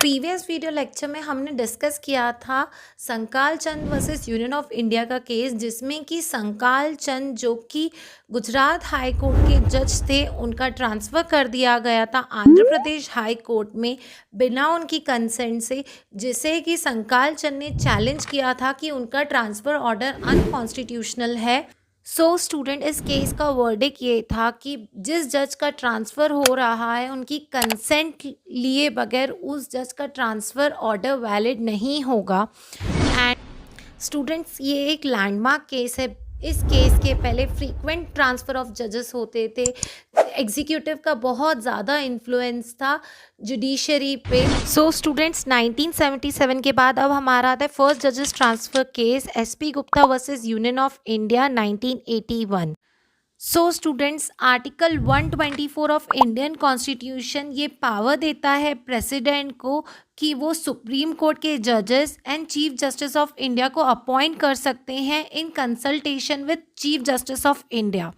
Previous video lecture में हमने discuss किया था संकाल चंद वर्सेस यूनियन ऑफ इंडिया का केस, जिसमें कि संकाल चंद जो कि गुजरात हाई कोर्ट के जज थे, उनका ट्रांसफ़र कर दिया गया था आंध्र प्रदेश हाई कोर्ट में बिना उनकी कंसेंट से, जिसे कि संकाल चंद ने चैलेंज किया था कि उनका ट्रांसफ़र ऑर्डर अनकॉन्स्टिट्यूशनल है। स्टूडेंट, इस केस का वर्डिक्ट ये था कि जिस जज का ट्रांसफ़र हो रहा है उनकी कंसेंट लिए बगैर उस जज का ट्रांसफ़र ऑर्डर वैलिड नहीं होगा। एंड स्टूडेंट्स, ये एक लैंडमार्क केस है। इस केस के पहले फ्रीक्वेंट ट्रांसफ़र ऑफ जजेस होते थे। एग्जीक्यूटिव का बहुत ज़्यादा इन्फ्लुएंस था जुडिशरी पे। स्टूडेंट्स, 1977 के बाद अब हमारा आता है फर्स्ट जजेस transfer case, SP Gupta versus union of India 1981। Students, article 124 of Indian constitution ये पावर देता है प्रेसिडेंट को कि वो सुप्रीम कोर्ट के जजेस and chief justice of India को अपॉइंट कर सकते हैं in consultation with chief justice of India.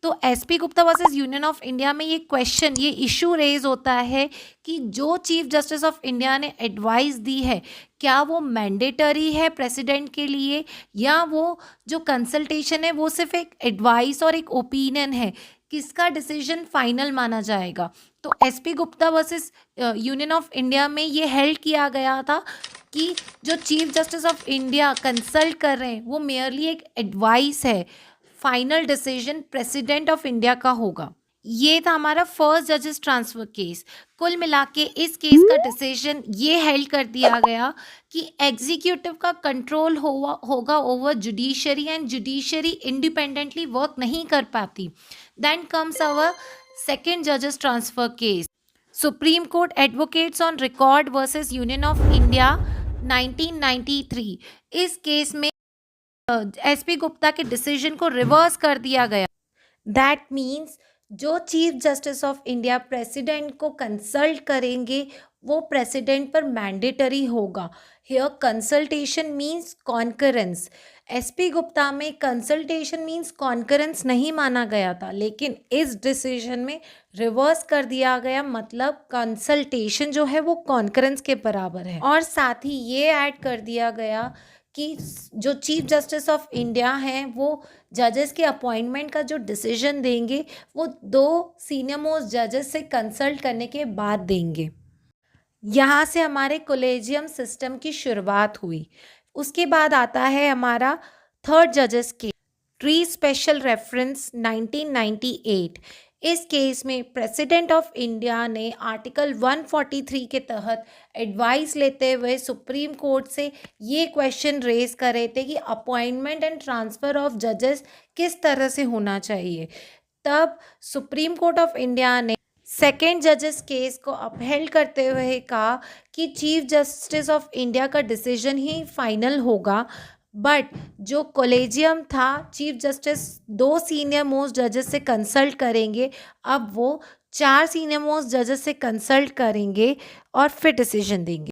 तो SP Gupta versus union of India में ये इशू रेज होता है कि जो चीफ जस्टिस ऑफ इंडिया ने एडवाइस दी है, क्या वो मैंडेटरी है प्रेसिडेंट के लिए, या वो जो कंसल्टेशन है वो सिर्फ एक एडवाइस और एक ओपिनियन है, किसका डिसीजन फाइनल माना जाएगा। तो SP Gupta versus union of India में ये हेल्ड किया गया था कि जो चीफ जस्टिस ऑफ इंडिया कंसल्ट कर रहे हैं वो मेयरली एक एडवाइस है, final decision president of India का होगा। ये था हमारा फर्स्ट जजेस ट्रांसफ़र केस। कुल मिला के इस केस का डिसीजन ये हेल्ड कर दिया गया कि एग्जीक्यूटिव का कंट्रोल होगा over judiciary and judiciary independently work नहीं कर पाती। देन कम्स आवर सेकेंड जजेस transfer case, supreme court advocates on record versus union of India 1993। इस केस में एसपी गुप्ता के डिसीजन को रिवर्स कर दिया गया। दैट मीन्स जो चीफ जस्टिस ऑफ इंडिया प्रेसिडेंट को कंसल्ट करेंगे वो प्रेसिडेंट पर मैंडेटरी होगा। Here consultation means concurrence. SP Gupta में कंसल्टेशन मीन्स कॉन्करेंस नहीं माना गया था, लेकिन इस डिसीजन में रिवर्स कर दिया गया, मतलब कंसल्टेशन जो है वो कॉन्करेंस के बराबर है। और साथ ही ये ऐड कर दिया गया कि जो चीफ जस्टिस ऑफ इंडिया हैं वो जजेस के अपॉइंटमेंट का जो डिसीजन देंगे वो 2 सीनियर मोस्ट जजेस से कंसल्ट करने के बाद देंगे। यहाँ से हमारे कॉलेजियम सिस्टम की शुरुआत हुई। उसके बाद आता है हमारा थर्ड जजेस के ट्री स्पेशल रेफरेंस 1998। इस केस में प्रेसिडेंट ऑफ इंडिया ने आर्टिकल 143 के तहत एडवाइस लेते हुए सुप्रीम कोर्ट से ये क्वेश्चन रेज कर रहे थे कि अपॉइंटमेंट एंड ट्रांसफ़र ऑफ जजेस किस तरह से होना चाहिए। तब सुप्रीम कोर्ट ऑफ इंडिया ने सेकेंड जजेस केस को अपहेल्ड करते हुए कहा कि चीफ जस्टिस ऑफ इंडिया का डिसीजन ही फाइनल होगा। बट जो कॉलेजियम था, चीफ जस्टिस 2 सीनियर मोस्ट जजेस से कंसल्ट करेंगे, अब वो 4 सीनियर मोस्ट जजेस से कंसल्ट करेंगे और फिर डिसीजन देंगे।